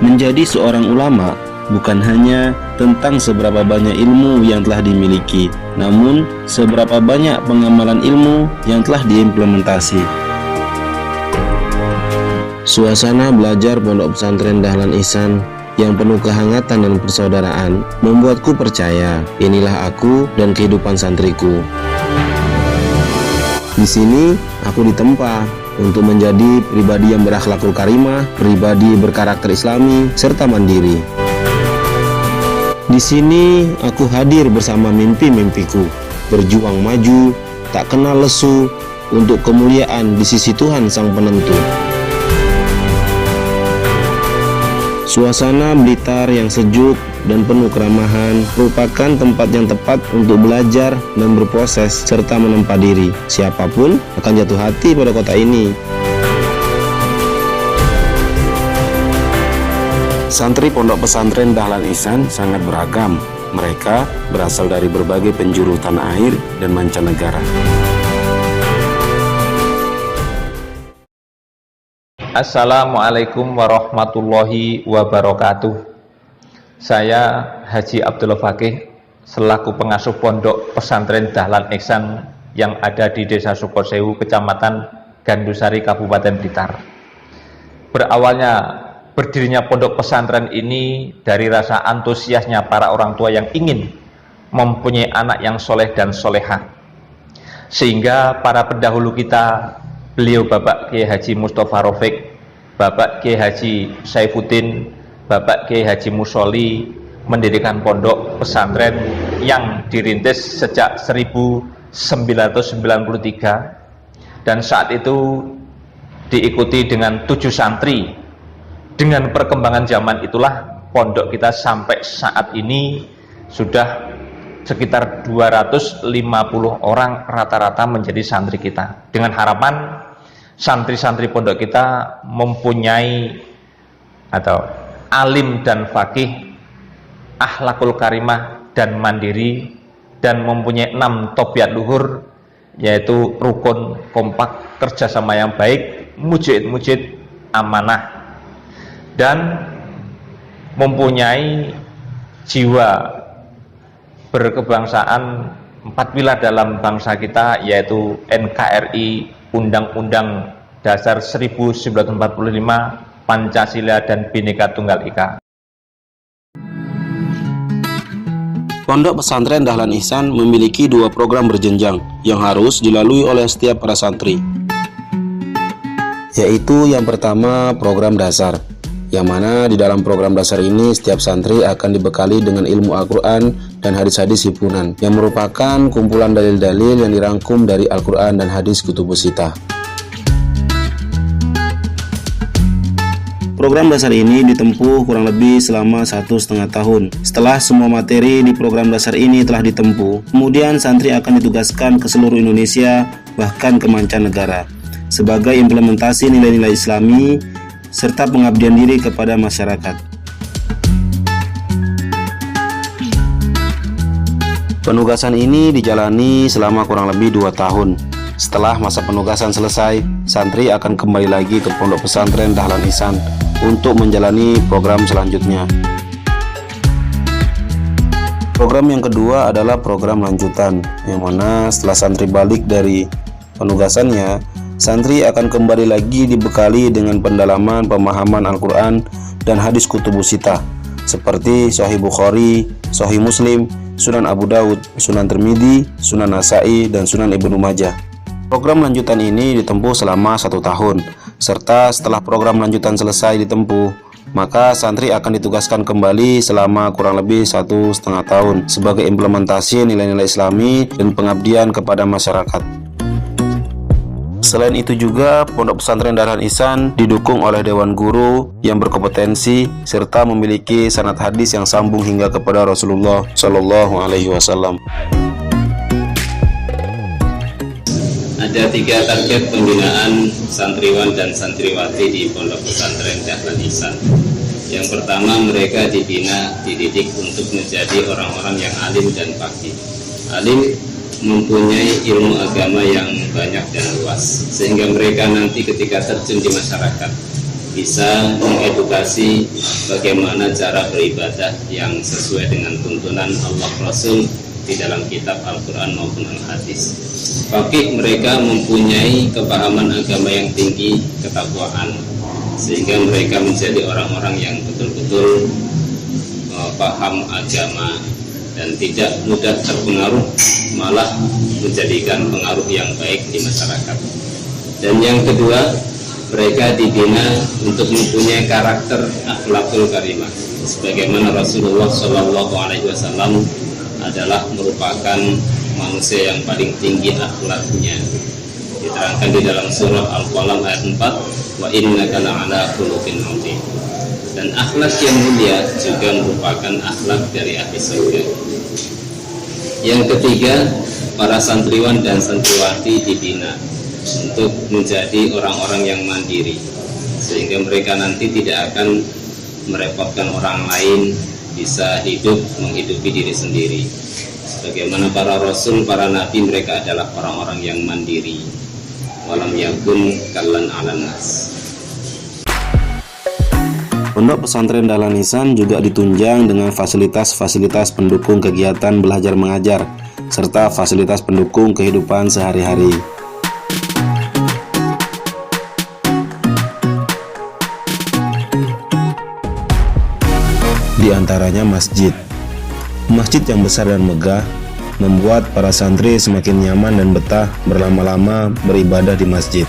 Menjadi seorang ulama bukan hanya tentang seberapa banyak ilmu yang telah dimiliki, namun seberapa banyak pengamalan ilmu yang telah diimplementasi. Suasana belajar Pondok Pesantren Dahlan Ihsan yang penuh kehangatan dan persaudaraan membuatku percaya inilah aku dan kehidupan santriku. Di sini aku ditempa untuk menjadi pribadi yang berakhlakul karimah, pribadi berkarakter Islami, serta mandiri. Di sini aku hadir bersama mimpi-mimpiku, berjuang maju, tak kenal lesu untuk kemuliaan di sisi Tuhan Sang Penentu. Suasana Blitar yang sejuk dan penuh keramahan merupakan tempat yang tepat untuk belajar dan berproses serta menempa diri. Siapapun akan jatuh hati pada kota ini. Santri Pondok Pesantren Dahlan Ihsan sangat beragam. Mereka berasal dari berbagai penjuru tanah air dan mancanegara. Assalamualaikum warahmatullahi wabarakatuh. Saya Haji Abdullah Fakih selaku pengasuh Pondok Pesantren Dahlan Ihsan yang ada di Desa Sukosewu, Kecamatan Gandusari, Kabupaten Blitar. Berawalnya berdirinya pondok pesantren ini dari rasa antusiasnya para orang tua yang ingin mempunyai anak yang soleh dan solehah, sehingga para pendahulu kita, beliau Bapak Kiai Haji Mustafa Rafiq, Bapak Kiai Haji Saifuddin, Bapak Kiai Haji Musoli mendirikan pondok pesantren yang dirintis sejak 1993 dan saat itu diikuti dengan 7 santri. Dengan perkembangan zaman itulah pondok kita sampai saat ini sudah sekitar 250 orang rata-rata menjadi santri kita, dengan harapan santri-santri pondok kita mempunyai atau alim dan fakih, akhlakul karimah dan mandiri, dan mempunyai 6 tobiat luhur, yaitu rukun, kompak, kerjasama yang baik, mujid, amanah, dan mempunyai jiwa berkebangsaan 4 pilar dalam bangsa kita, yaitu NKRI, Undang-Undang Dasar 1945, Pancasila, dan Bhinneka Tunggal Ika. Pondok Pesantren Dahlan Ihsan memiliki 2 program berjenjang yang harus dilalui oleh setiap para santri, yaitu yang pertama program dasar, yang mana di dalam program dasar ini setiap santri akan dibekali dengan ilmu Al-Quran dan hadis-hadis himpunan yang merupakan kumpulan dalil-dalil yang dirangkum dari Al-Quran dan hadis Kutubus Sittah. Program dasar ini ditempuh kurang lebih selama 1,5 tahun. Setelah semua materi di program dasar ini telah ditempuh, kemudian santri akan ditugaskan ke seluruh Indonesia, bahkan ke mancanegara, sebagai implementasi nilai-nilai Islami serta pengabdian diri kepada masyarakat. Penugasan ini dijalani selama kurang lebih 2 tahun. Setelah masa penugasan selesai, santri akan kembali lagi ke Pondok Pesantren Dahlan Ihsan untuk menjalani program selanjutnya. Program yang kedua adalah program lanjutan, yang mana setelah santri balik dari penugasannya, santri akan kembali lagi dibekali dengan pendalaman pemahaman Al-Quran dan hadis Kutubus Sittah seperti Sahih Bukhari, Sahih Muslim, Sunan Abu Daud, Sunan Tirmidzi, Sunan Nasa'i, dan Sunan Ibnu Majah. Program lanjutan ini ditempuh selama 1 tahun, serta setelah program lanjutan selesai ditempuh, maka santri akan ditugaskan kembali selama kurang lebih 1,5 tahun sebagai implementasi nilai-nilai Islami dan pengabdian kepada masyarakat. Selain itu juga, Pondok Pesantren Dahlan Ihsan didukung oleh Dewan Guru yang berkompetensi serta memiliki sanad hadis yang sambung hingga kepada Rasulullah Shallallahu Alaihi Wasallam. Ada 3 target pembinaan santriwan dan santriwati di Pondok Pesantren Dahlan Ihsan. Yang pertama, mereka dididik untuk menjadi orang-orang yang alim dan fakih. Alim mempunyai ilmu agama yang banyak dan luas, sehingga mereka nanti ketika terjun di masyarakat bisa mengedukasi bagaimana cara beribadah yang sesuai dengan tuntunan Allah Rasul di dalam kitab Al-Quran maupun Al-Hadis. Faqih mereka mempunyai kepahaman agama yang tinggi, ketakwaan, sehingga mereka menjadi orang-orang yang betul-betul paham agama dan tidak mudah terpengaruh, malah menjadikan pengaruh yang baik di masyarakat. Dan yang kedua, mereka dibina untuk mempunyai karakter akhlakul karimah, sebagaimana Rasulullah SAW adalah merupakan manusia yang paling tinggi akhlaknya. Diterangkan di dalam surah Al-Qalam ayat 4, wa innaka la'ala khuluqin 'adzim. Dan akhlak yang mulia juga merupakan akhlak dari ahli surga. Yang ketiga, para santriwan dan santriwati dibina untuk menjadi orang-orang yang mandiri, sehingga mereka nanti tidak akan merepotkan orang lain, bisa hidup menghidupi diri sendiri. Sebagaimana para rasul, para nabi, mereka adalah orang-orang yang mandiri. Walam yakun kallan 'alan nas. Pondok Pesantren Dahlan Ihsan juga ditunjang dengan fasilitas-fasilitas pendukung kegiatan belajar mengajar serta fasilitas pendukung kehidupan sehari-hari. Di antaranya masjid. Masjid yang besar dan megah membuat para santri semakin nyaman dan betah berlama-lama beribadah di masjid.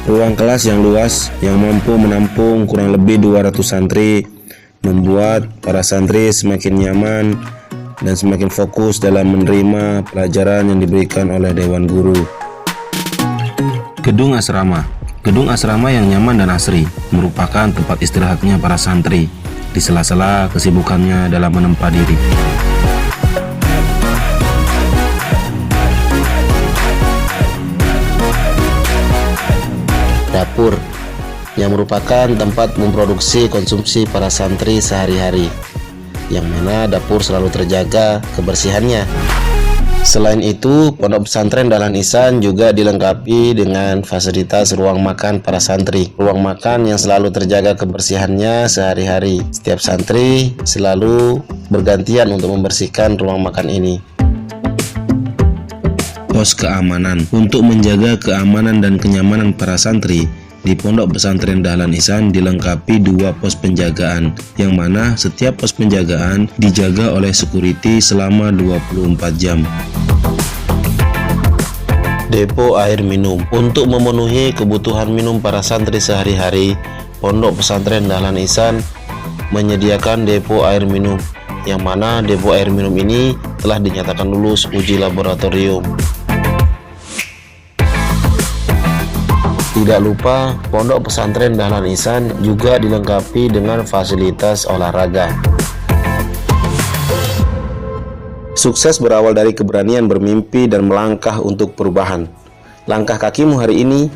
Ruang kelas yang luas yang mampu menampung kurang lebih 200 santri membuat para santri semakin nyaman dan semakin fokus dalam menerima pelajaran yang diberikan oleh Dewan Guru. Gedung asrama yang nyaman dan asri merupakan tempat istirahatnya para santri di sela-sela kesibukannya dalam menempa diri. Dapur yang merupakan tempat memproduksi konsumsi para santri sehari-hari, yang mana dapur selalu terjaga kebersihannya. Selain itu, Pondok Pesantren Dahlan Ihsan juga dilengkapi dengan fasilitas ruang makan para santri. Ruang makan yang selalu terjaga kebersihannya sehari-hari. Setiap santri selalu bergantian untuk membersihkan ruang makan ini. Pos keamanan. Untuk menjaga keamanan dan kenyamanan para santri, di Pondok Pesantren Dahlan Ihsan dilengkapi 2 pos penjagaan, yang mana setiap pos penjagaan dijaga oleh security selama 24 jam. Depo air minum. Untuk memenuhi kebutuhan minum para santri sehari-hari, Pondok Pesantren Dahlan Ihsan menyediakan depo air minum, yang mana depo air minum ini telah dinyatakan lulus uji laboratorium. Tidak lupa, Pondok Pesantren Dahlan Ihsan juga dilengkapi dengan fasilitas olahraga. Sukses berawal dari keberanian bermimpi dan melangkah untuk perubahan. Langkah kakimu hari ini